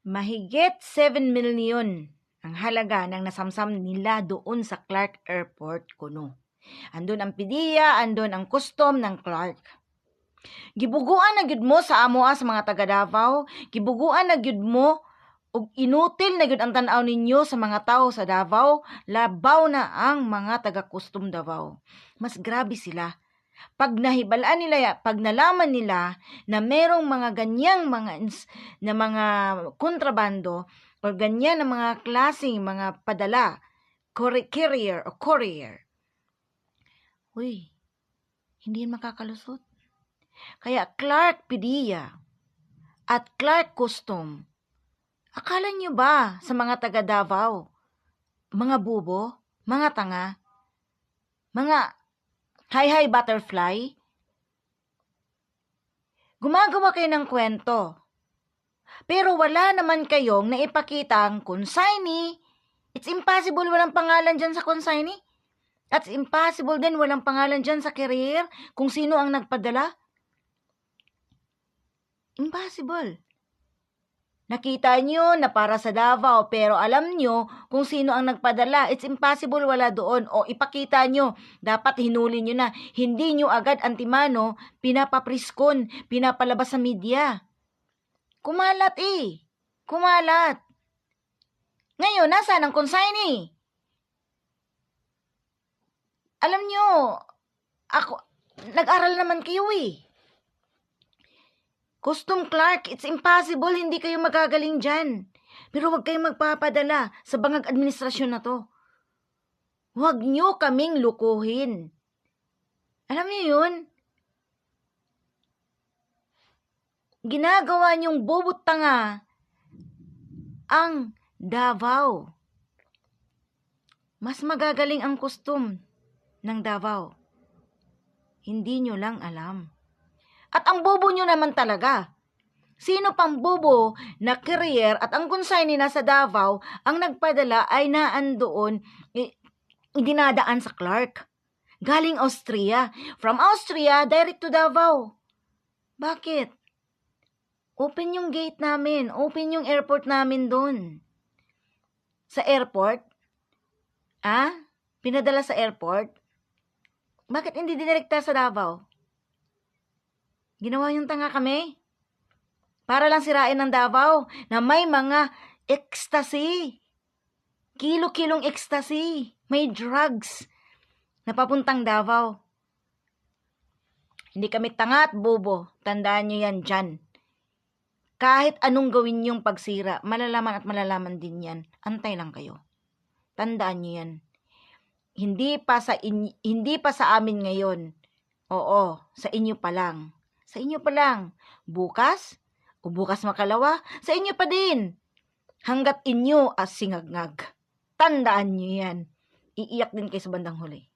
Mahigit 7 milyon ang halaga ng nasamsam nila doon sa Clark Airport kuno. Andun ang PDEA, andun ang custom ng Clark. Gibuguan na gyud mo sa amoa sa mga taga Davao, gibuguan na gyud mo ug inutil na gyud ang tan-aw ninyo sa mga tao sa Davao, labaw na ang mga taga custom Davao. Mas grabe sila. Pag nahibalaan nila, pag nalaman nila na merong mga ganyang mga kontrabando o ganyan na mga klaseng mga padala, courier, uy, hindi yan makakalusot. Kaya Clark PDEA at Clark Custom, akala nyo ba sa mga taga Davao, mga bubo, mga tanga, mga hi butterfly? Gumagawa kayo ng kwento. Pero wala naman kayong naipakitang consignee. It's impossible walang pangalan dyan sa consignee. At it's impossible din walang pangalan dyan sa carrier kung sino ang nagpadala. Impossible. Nakita nyo na para sa Davao pero alam nyo kung sino ang nagpadala. It's impossible wala doon. O ipakita nyo, dapat hinuli nyo na. Hindi nyo agad antimano, pinapapriskon, pinapalabas sa media. Kumalat eh. Kumalat. Ngayon, nasaan ang consignee? Alam nyo, ako, nag-aral naman kayo eh. Custom Clark, it's impossible, hindi kayo magagaling dyan. Pero huwag kayong magpapadala sa bangag administrasyon na to. Huwag nyo kaming lukuhin. Alam niyo yun? Ginagawa niyong bobot tanga ang Davao. Mas magagaling ang custom ng Davao. Hindi nyo lang alam. At ang bobo nyo naman talaga. Sino pang bobo na carrier at ang consignee na sa Davao ang nagpadala ay naandoon, dinadaan sa Clark. Galing Austria. From Austria, direct to Davao. Bakit? Open yung gate namin. Open yung airport namin doon. Sa airport? Pinadala sa airport? Bakit hindi dinirekta sa Davao? Ginawa yung tanga kami. Para lang sirain ng Davao na may mga ecstasy. Kilo-kilong ecstasy. May drugs na papuntang Davao. Hindi kami tanga at bobo. Tandaan nyo yan dyan. Kahit anong gawin yung pagsira, malalaman at malalaman din yan. Antay lang kayo. Tandaan nyo yan. Hindi pa sa amin ngayon. Oo, sa inyo pa lang. Sa inyo pa lang. Bukas, o bukas makalawa, sa inyo pa din. Hanggat inyo as singagngag. Tandaan nyo yan. Iiyak din kayo sa bandang huli.